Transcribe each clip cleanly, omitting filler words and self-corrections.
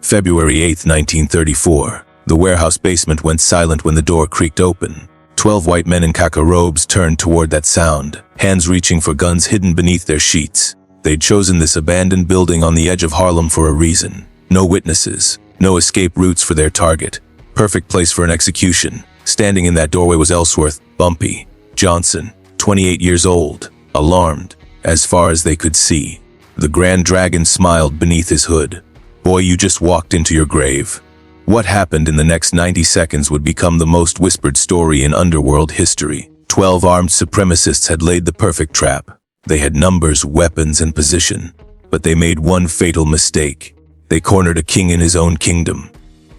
February 8, 1934. The warehouse basement went silent when the door creaked open. 12 white men in khaki robes turned toward that sound, hands reaching for guns hidden beneath their sheets. They'd chosen this abandoned building on the edge of Harlem for a reason. No witnesses, no escape routes for their target. Perfect place for an execution. Standing in that doorway was Ellsworth, Bumpy Johnson, 28 years old, alarmed, as far as they could see. The Grand Dragon smiled beneath his hood. Boy, you just walked into your grave. What happened in the next 90 seconds would become the most whispered story in underworld history. 12 armed supremacists had laid the perfect trap. They had numbers, weapons, and position. But they made one fatal mistake. They cornered a king in his own kingdom.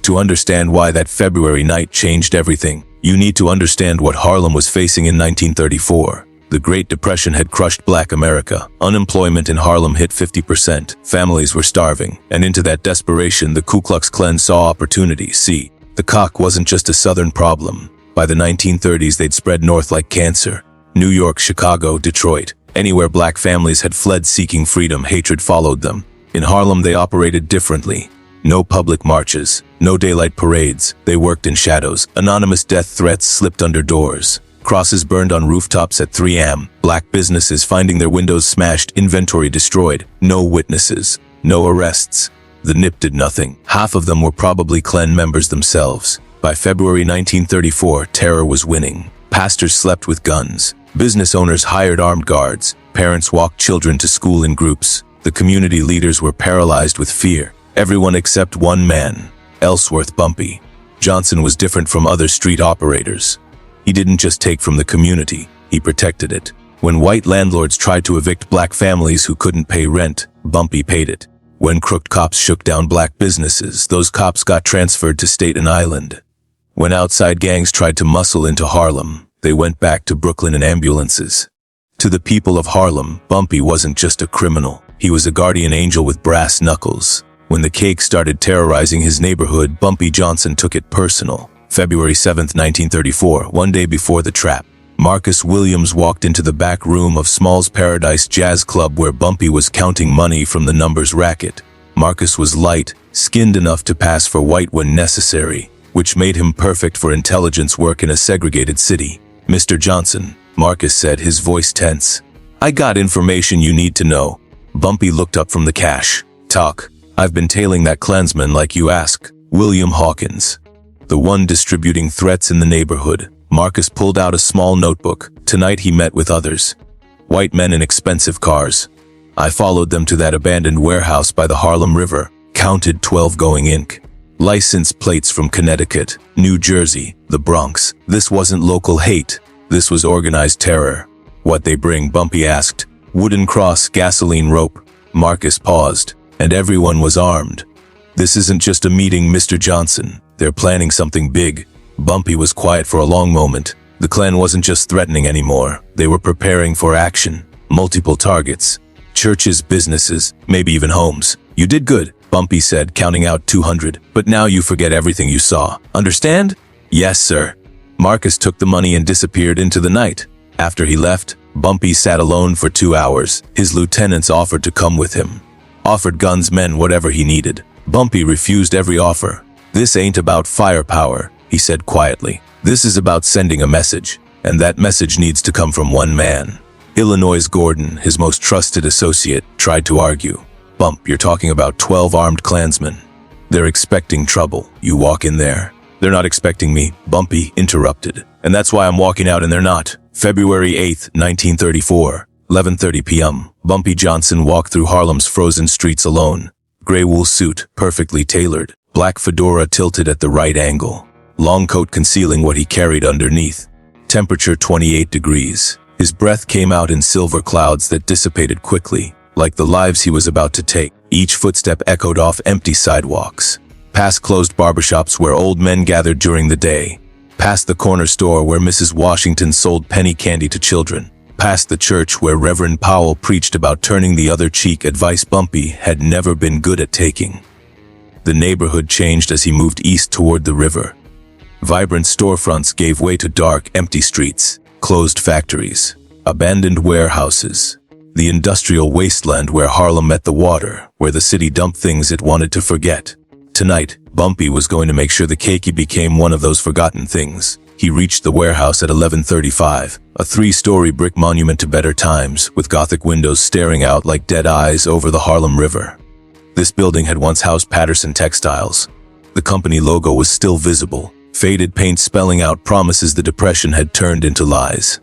To understand why that February night changed everything, you need to understand what Harlem was facing in 1934. The Great Depression had crushed Black America. Unemployment in Harlem hit 50%. Families were starving. And into that desperation, the Ku Klux Klan saw opportunity. See, the cock wasn't just a Southern problem. By the 1930s, they'd spread north like cancer. New York, Chicago, Detroit. Anywhere Black families had fled seeking freedom, hatred followed them. In Harlem, they operated differently. No public marches, no daylight parades. They worked in shadows. Anonymous death threats slipped under doors. Crosses burned on rooftops at 3 a.m. Black businesses finding their windows smashed, inventory destroyed. No witnesses, no arrests. The NIP did nothing. Half of them were probably Klan members themselves. By February 1934, terror was winning. Pastors slept with guns. Business owners hired armed guards. Parents walked children to school in groups. The community leaders were paralyzed with fear. Everyone except one man, Ellsworth Bumpy Johnson, was different from other street operators. He didn't just take from the community, he protected it. When white landlords tried to evict Black families who couldn't pay rent, Bumpy paid it. When crooked cops shook down Black businesses, those cops got transferred to Staten Island. When outside gangs tried to muscle into Harlem, they went back to Brooklyn in ambulances. To the people of Harlem, Bumpy wasn't just a criminal. He was a guardian angel with brass knuckles. When the cake started terrorizing his neighborhood, Bumpy Johnson took it personal. February 7, 1934, one day before the trap, Marcus Williams walked into the back room of Small's Paradise Jazz Club where Bumpy was counting money from the numbers racket. Marcus was light, skinned enough to pass for white when necessary, which made him perfect for intelligence work in a segregated city. "Mr. Johnson," Marcus said, his voice tense. "I got information you need to know." Bumpy looked up from the cash. "Talk. I've been tailing that Klansman like you asked, William Hawkins. The one distributing threats in the neighborhood." Marcus pulled out a small notebook. Tonight he met with others. White men in expensive cars. "I followed them to that abandoned warehouse by the Harlem River, counted 12 going Inc. License plates from Connecticut, New Jersey, the Bronx. This wasn't local hate. This was organized terror." "What they bring?" Bumpy asked. "Wooden cross, gasoline rope." Marcus paused. "And everyone was armed." "This isn't just a meeting, Mr. Johnson. They're planning something big." Bumpy was quiet for a long moment. The Klan wasn't just threatening anymore. They were preparing for action. Multiple targets. Churches, businesses, maybe even homes. "You did good," Bumpy said, counting out 200. "But now you forget everything you saw. Understand?" "Yes, sir." Marcus took the money and disappeared into the night. After he left, Bumpy sat alone for 2 hours. His lieutenants offered to come with him. Offered guns, men, whatever he needed. Bumpy refused every offer. "This ain't about firepower," he said quietly. "This is about sending a message, and that message needs to come from one man." Illinois' Gordon, his most trusted associate, tried to argue. "Bump, you're talking about 12 armed Klansmen. They're expecting trouble. You walk in there." "They're not expecting me," Bumpy interrupted. "And that's why I'm walking out and they're not." February 8, 1934, 11:30 p.m. Bumpy Johnson walked through Harlem's frozen streets alone. Gray wool suit, perfectly tailored. Black fedora tilted at the right angle. Long coat concealing what he carried underneath. Temperature 28 degrees. His breath came out in silver clouds that dissipated quickly, like the lives he was about to take. Each footstep echoed off empty sidewalks. Past closed barbershops where old men gathered during the day. Past the corner store where Mrs. Washington sold penny candy to children. Past the church where Reverend Powell preached about turning the other cheek, advice Bumpy had never been good at taking. The neighborhood changed as he moved east toward the river. Vibrant storefronts gave way to dark, empty streets, closed factories, abandoned warehouses. The industrial wasteland where Harlem met the water, where the city dumped things it wanted to forget. tonight, Bumpy was going to make sure the keiki became one of those forgotten things. He reached the warehouse at 11:35, a 3-story brick monument to better times, with Gothic windows staring out like dead eyes over the Harlem River. This building had once housed Patterson Textiles. The company logo was still visible, faded paint spelling out promises the Depression had turned into lies.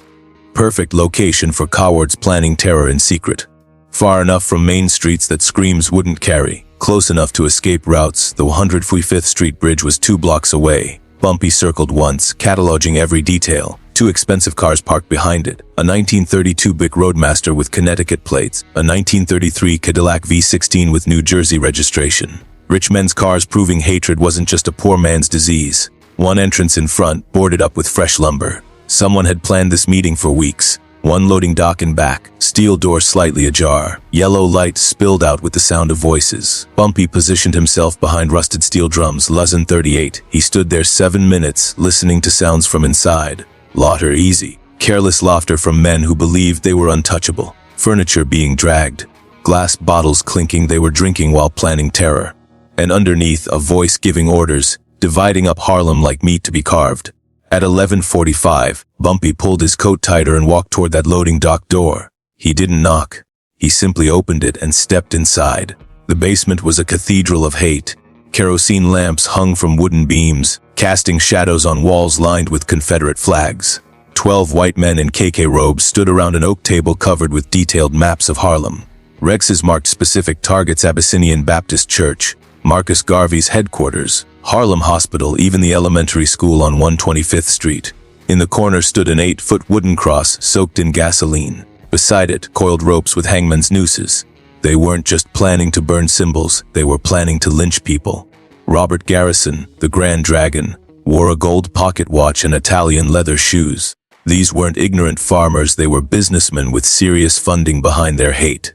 Perfect location for cowards planning terror in secret. Far enough from main streets that screams wouldn't carry, close enough to escape routes. The 145th Street Bridge was 2 blocks away. Bumpy circled once, cataloging every detail. 2 expensive cars parked behind it, a 1932 Bic Roadmaster with Connecticut plates, a 1933 Cadillac V16 with New Jersey registration. Rich men's cars proving hatred wasn't just a poor man's disease. One entrance in front, boarded up with fresh lumber. Someone had planned this meeting for weeks. One loading dock in back, steel door slightly ajar. Yellow light spilled out with the sound of voices. Bumpy positioned himself behind rusted steel drums. Luzen 38. He stood there 7 minutes, listening to sounds from inside. Laughter easy. Careless laughter from men who believed they were untouchable. Furniture being dragged. Glass bottles clinking. They were drinking while planning terror. And underneath, a voice giving orders, dividing up Harlem like meat to be carved. At 11:45, Bumpy pulled his coat tighter and walked toward that loading dock door. He didn't knock. He simply opened it and stepped inside. The basement was a cathedral of hate. Kerosene lamps hung from wooden beams, casting shadows on walls lined with Confederate flags. 12 white men in KK robes stood around an oak table covered with detailed maps of Harlem. Rexes marked specific targets: Abyssinian Baptist Church, Marcus Garvey's headquarters, Harlem Hospital, even the elementary school on 125th Street. In the corner stood an 8-foot wooden cross soaked in gasoline. Beside it, coiled ropes with hangman's nooses. They weren't just planning to burn symbols, they were planning to lynch people. Robert Garrison, the Grand Dragon, wore a gold pocket watch and Italian leather shoes. These weren't ignorant farmers, they were businessmen with serious funding behind their hate.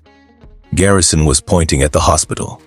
Garrison was pointing at the hospital.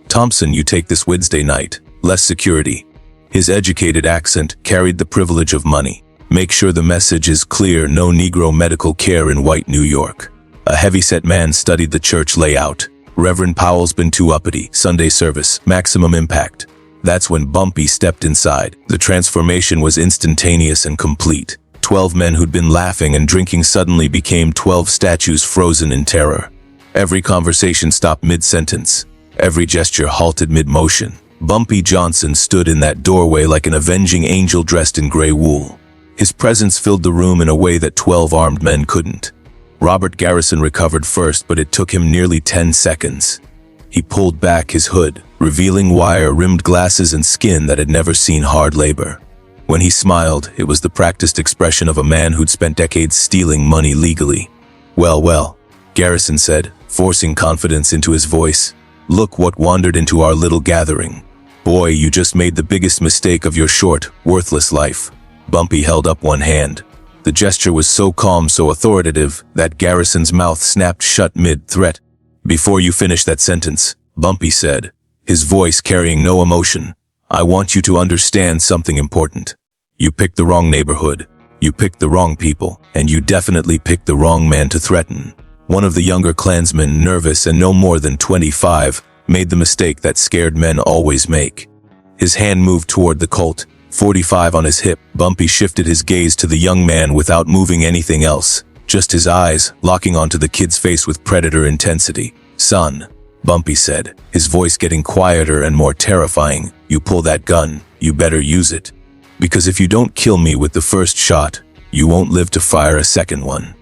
"Thompson, you take this Wednesday night. Less security." His educated accent carried the privilege of money. "Make sure the message is clear: no Negro medical care in white New York." A heavyset man studied the church layout. "Reverend Powell's been too uppity. Sunday service, maximum impact." That's when Bumpy stepped inside. The transformation was instantaneous and complete. 12 men who'd been laughing and drinking suddenly became 12 statues frozen in terror. Every conversation stopped mid-sentence. Every gesture halted mid-motion. Bumpy Johnson stood in that doorway like an avenging angel dressed in gray wool. His presence filled the room in a way that 12 armed men couldn't. Robert Garrison recovered first, but it took him nearly 10 seconds. He pulled back his hood, revealing wire-rimmed glasses and skin that had never seen hard labor. When he smiled, it was the practiced expression of a man who'd spent decades stealing money legally. Well, Garrison said, forcing confidence into his voice. "Look what wandered into our little gathering. Boy, you just made the biggest mistake of your short, worthless life." Bumpy held up one hand. The gesture was so calm, so authoritative, that Garrison's mouth snapped shut mid-threat. "Before you finish that sentence," Bumpy said, his voice carrying no emotion, "I want you to understand something important. You picked the wrong neighborhood, you picked the wrong people, and you definitely picked the wrong man to threaten." One of the younger Klansmen, nervous and no more than 25, made the mistake that scared men always make. His hand moved toward the Colt, 45 on his hip. Bumpy shifted his gaze to the young man without moving anything else, just his eyes locking onto the kid's face with predator intensity. "Son," Bumpy said, his voice getting quieter and more terrifying, "you pull that gun, you better use it. Because if you don't kill me with the first shot, you won't live to fire a second one.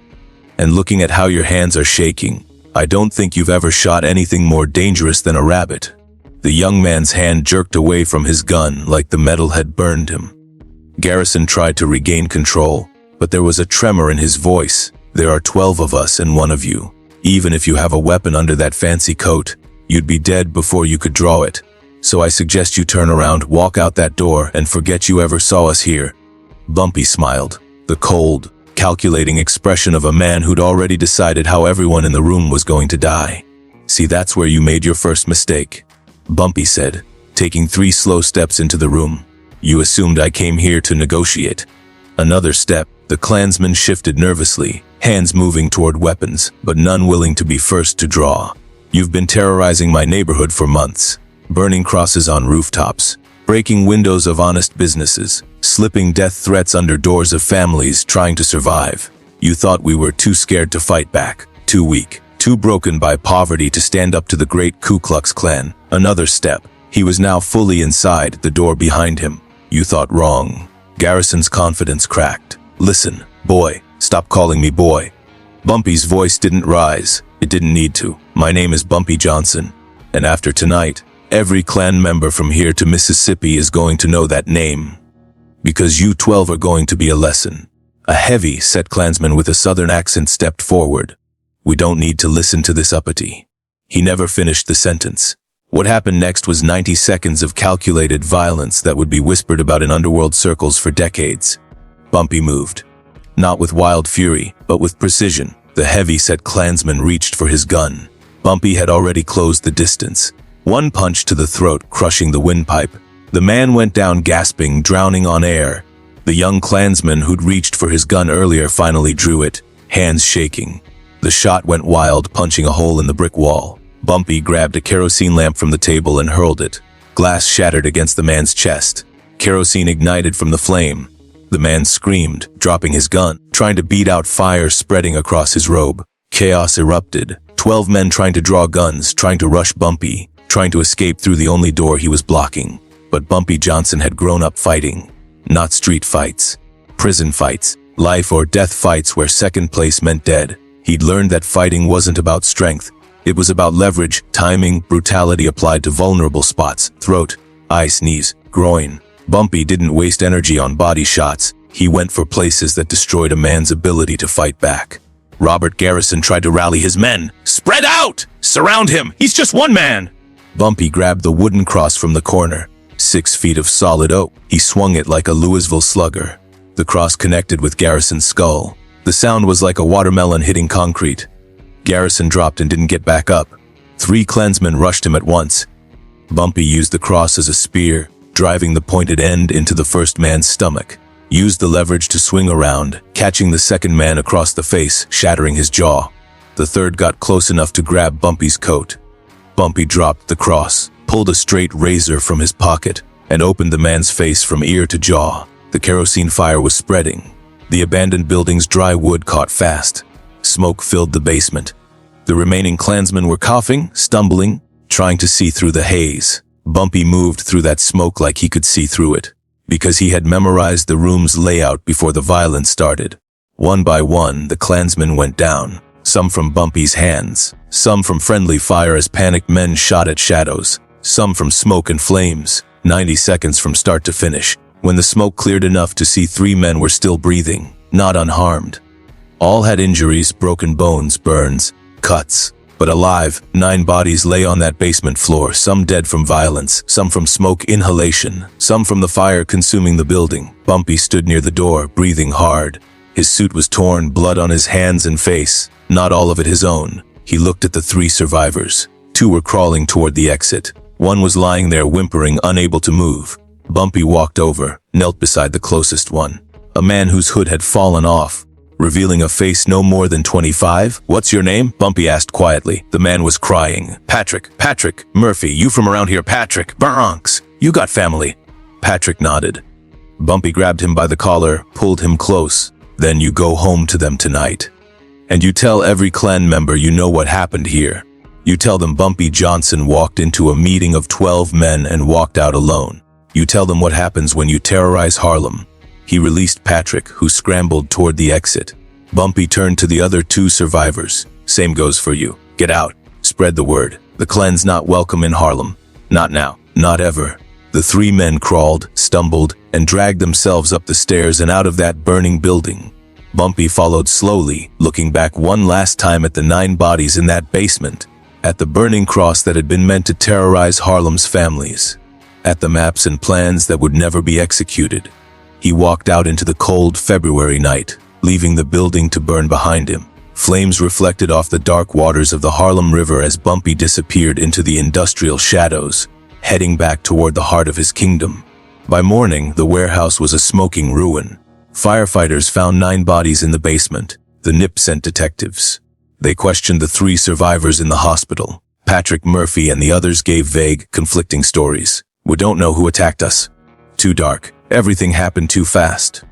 And looking at how your hands are shaking, I don't think you've ever shot anything more dangerous than a rabbit." The young man's hand jerked away from his gun like the metal had burned him. Garrison tried to regain control, but there was a tremor in his voice. "There are 12 of us and one of you. Even if you have a weapon under that fancy coat, you'd be dead before you could draw it. So I suggest you turn around, walk out that door, and forget you ever saw us here." Bumpy smiled. The cold, calculating expression of a man who'd already decided how everyone in the room was going to die. "See, that's where you made your first mistake," Bumpy said, taking 3 slow steps into the room. "You assumed I came here to negotiate." Another step, the Klansman shifted nervously, hands moving toward weapons, but none willing to be first to draw. "You've been terrorizing my neighborhood for months. burning crosses on rooftops, breaking windows of honest businesses, slipping death threats under doors of families trying to survive. You thought we were too scared to fight back, too weak, too broken by poverty to stand up to the great Ku Klux Klan. Another step. He was now fully inside, the door behind him. You thought wrong. Garrison's confidence cracked. Listen, boy, stop calling me boy. Bumpy's voice didn't rise. It didn't need to. My name is Bumpy Johnson. And after tonight, every Klan member from here to Mississippi is going to know that name. Because you 12 are going to be a lesson. A heavy-set Klansman with a southern accent stepped forward. We don't need to listen to this uppity. He never finished the sentence. What happened next was 90 seconds of calculated violence that would be whispered about in underworld circles for decades. Bumpy moved. Not with wild fury, but with precision. The heavy-set Klansman reached for his gun. Bumpy had already closed the distance. One punch to the throat, crushing the windpipe. The man went down gasping, drowning on air. The young Klansman who'd reached for his gun earlier finally drew it, hands shaking. The shot went wild, punching a hole in the brick wall. Bumpy grabbed a kerosene lamp from the table and hurled it. Glass shattered against the man's chest. Kerosene ignited from the flame. The man screamed, dropping his gun, trying to beat out fire spreading across his robe. Chaos erupted. 12 men trying to draw guns, trying to rush Bumpy, trying to escape through the only door he was blocking. But Bumpy Johnson had grown up fighting. Not street fights. Prison fights. Life or death fights where second place meant dead. He'd learned that fighting wasn't about strength. It was about leverage, timing, brutality applied to vulnerable spots. Throat, eyes, knees, groin. Bumpy didn't waste energy on body shots. He went for places that destroyed a man's ability to fight back. Robert Garrison tried to rally his men. Spread out! Surround him! He's just one man! Bumpy grabbed the wooden cross from the corner. 6 feet of solid oak. He swung it like a Louisville slugger. The cross connected with Garrison's skull. The sound was like a watermelon hitting concrete. Garrison dropped and didn't get back up. 3 Klansmen rushed him at once. Bumpy used the cross as a spear, driving the pointed end into the first man's stomach. Used the leverage to swing around, catching the second man across the face, shattering his jaw. The third got close enough to grab Bumpy's coat. Bumpy dropped the cross, pulled a straight razor from his pocket, and opened the man's face from ear to jaw. The kerosene fire was spreading. The abandoned building's dry wood caught fast. Smoke filled the basement. The remaining Klansmen were coughing, stumbling, trying to see through the haze. Bumpy moved through that smoke like he could see through it, because he had memorized the room's layout before the violence started. One by one, the Klansmen went down, some from Bumpy's hands, some from friendly fire as panicked men shot at shadows, some from smoke and flames. 90 seconds from start to finish, when the smoke cleared enough to see 3 men were still breathing, not unharmed. All had injuries, broken bones, burns, cuts. But alive, 9 bodies lay on that basement floor, some dead from violence, some from smoke inhalation, some from the fire consuming the building. Bumpy stood near the door, breathing hard. His suit was torn, blood on his hands and face, not all of it his own. He looked at the 3 survivors. 2 were crawling toward the exit. 1 was lying there whimpering, unable to move. Bumpy walked over, knelt beside the closest one. A man whose hood had fallen off, revealing a face no more than 25. "What's your name?" Bumpy asked quietly. The man was crying. Patrick Murphy, you from around here, Patrick, Bronx. You got family." Patrick nodded. Bumpy grabbed him by the collar, pulled him close. "Then you go home to them tonight. And you tell every Klan member you know what happened here. You tell them Bumpy Johnson walked into a meeting of 12 men and walked out alone. You tell them what happens when you terrorize Harlem." He released Patrick, who scrambled toward the exit. Bumpy turned to the other 2 survivors. "Same goes for you. Get out. Spread the word. The Klan's not welcome in Harlem. Not now. Not ever." The 3 men crawled, stumbled, and dragged themselves up the stairs and out of that burning building. Bumpy followed slowly, looking back one last time at the 9 bodies in that basement, at the burning cross that had been meant to terrorize Harlem's families, at the maps and plans that would never be executed. He walked out into the cold February night, leaving the building to burn behind him. Flames reflected off the dark waters of the Harlem River as Bumpy disappeared into the industrial shadows, heading back toward the heart of his kingdom. By morning, the warehouse was a smoking ruin. Firefighters found 9 bodies in the basement. The NIP sent detectives. They questioned the 3 survivors in the hospital. Patrick Murphy and the others gave vague, conflicting stories. We don't know who attacked us. Too dark. Everything happened too fast.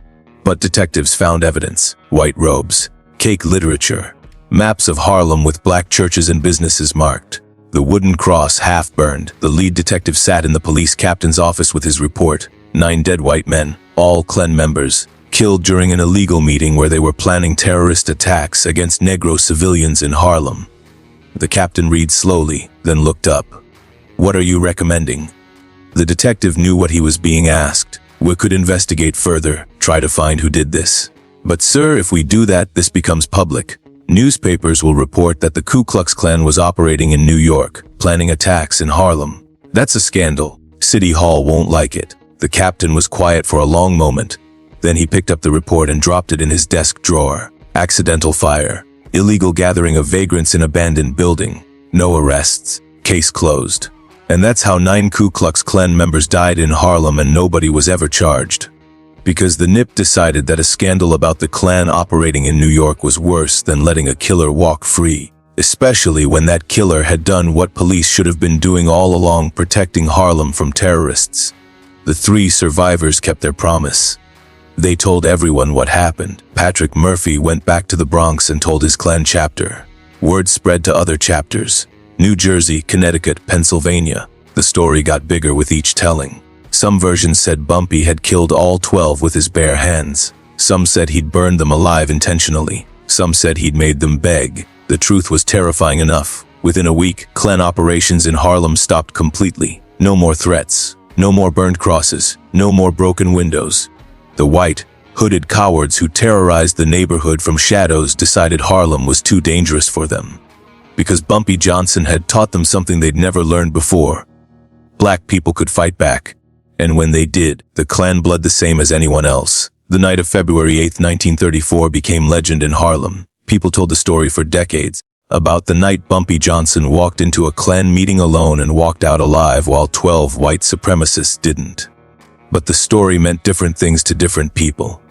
But detectives found evidence. White robes. Cake literature. Maps of Harlem with black churches and businesses marked. The wooden cross half burned. The lead detective sat in the police captain's office with his report. 9 dead white men, all Klan members, killed during an illegal meeting where they were planning terrorist attacks against Negro civilians in Harlem. The captain read slowly, then looked up. What are you recommending? The detective knew what he was being asked. We could investigate further, try to find who did this. But sir, if we do that, this becomes public. Newspapers will report that the Ku Klux Klan was operating in New York, planning attacks in Harlem. That's a scandal. City Hall won't like it. The captain was quiet for a long moment. Then he picked up the report and dropped it in his desk drawer. Accidental fire. Illegal gathering of vagrants in abandoned building. No arrests. Case closed. And that's how 9 Ku Klux Klan members died in Harlem and nobody was ever charged. Because the NIP decided that a scandal about the Klan operating in New York was worse than letting a killer walk free, especially when that killer had done what police should have been doing all along, protecting Harlem from terrorists. The 3 survivors kept their promise. They told everyone what happened. Patrick Murphy went back to the Bronx and told his Klan chapter. Word spread to other chapters. New Jersey, Connecticut, Pennsylvania. The story got bigger with each telling. Some versions said Bumpy had killed all 12 with his bare hands. Some said he'd burned them alive intentionally. Some said he'd made them beg. The truth was terrifying enough. Within a week, Klan operations in Harlem stopped completely. No more threats. No more burned crosses. No more broken windows. The white, hooded cowards who terrorized the neighborhood from shadows decided Harlem was too dangerous for them. Because Bumpy Johnson had taught them something they'd never learned before. Black people could fight back. And when they did, the Klan bled the same as anyone else. The night of February 8, 1934 became legend in Harlem. People told the story for decades about the night Bumpy Johnson walked into a Klan meeting alone and walked out alive while 12 white supremacists didn't. But the story meant different things to different people.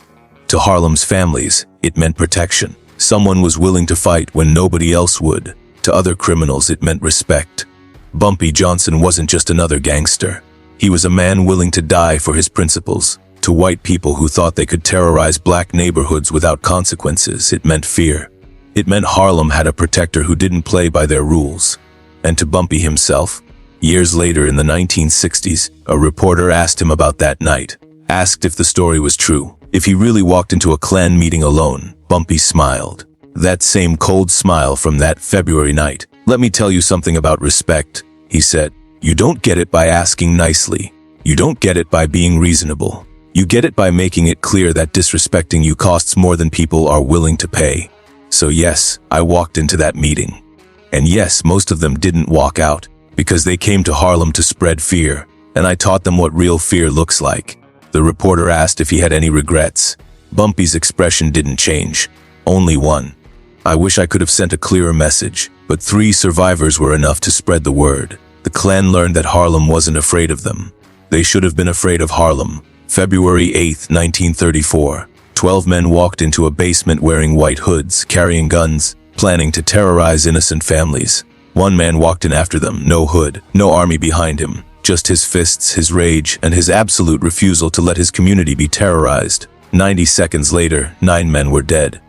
To Harlem's families, it meant protection. Someone was willing to fight when nobody else would. To other criminals, it meant respect. Bumpy Johnson wasn't just another gangster. He was a man willing to die for his principles. To white people who thought they could terrorize black neighborhoods without consequences, it meant fear. It meant Harlem had a protector who didn't play by their rules. And to Bumpy himself, years later in the 1960s, a reporter asked him about that night. Asked if the story was true. If he really walked into a Klan meeting alone. Bumpy smiled. That same cold smile from that February night. Let me tell you something about respect, he said. You don't get it by asking nicely. You don't get it by being reasonable. You get it by making it clear that disrespecting you costs more than people are willing to pay. So yes, I walked into that meeting. And yes, most of them didn't walk out, because they came to Harlem to spread fear, and I taught them what real fear looks like. The reporter asked if he had any regrets. Bumpy's expression didn't change. Only one. I wish I could have sent a clearer message, but 3 survivors were enough to spread the word. The Klan learned that Harlem wasn't afraid of them. They should have been afraid of Harlem. February 8, 1934. 12 men walked into a basement wearing white hoods, carrying guns, planning to terrorize innocent families. One man walked in after them, no hood, no army behind him, just his fists, his rage, and his absolute refusal to let his community be terrorized. 90 seconds later, 9 men were dead.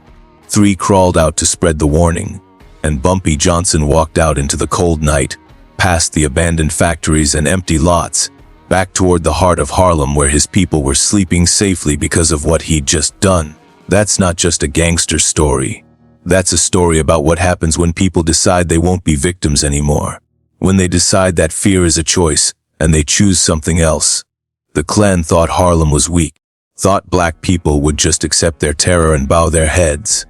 3 crawled out to spread the warning, and Bumpy Johnson walked out into the cold night, past the abandoned factories and empty lots, back toward the heart of Harlem where his people were sleeping safely because of what he'd just done. That's not just a gangster story. That's a story about what happens when people decide they won't be victims anymore. When they decide that fear is a choice, and they choose something else. The Klan thought Harlem was weak, thought black people would just accept their terror and bow their heads.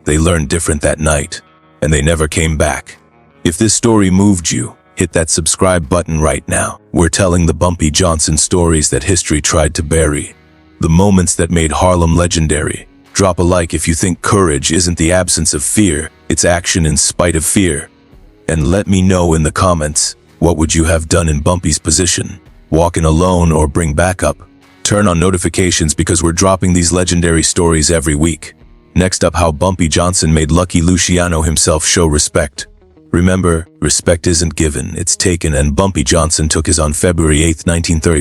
They learned different that night, and they never came back. If this story moved you, hit that subscribe button right now. We're telling the Bumpy Johnson stories that history tried to bury. The moments that made Harlem legendary. Drop a like if you think courage isn't the absence of fear, it's action in spite of fear. And let me know in the comments, what would you have done in Bumpy's position? Walk in alone or bring backup? Turn on notifications because we're dropping these legendary stories every week. Next up, how Bumpy Johnson made Lucky Luciano himself show respect. Remember, respect isn't given, it's taken, and Bumpy Johnson took his on February 8, 1935.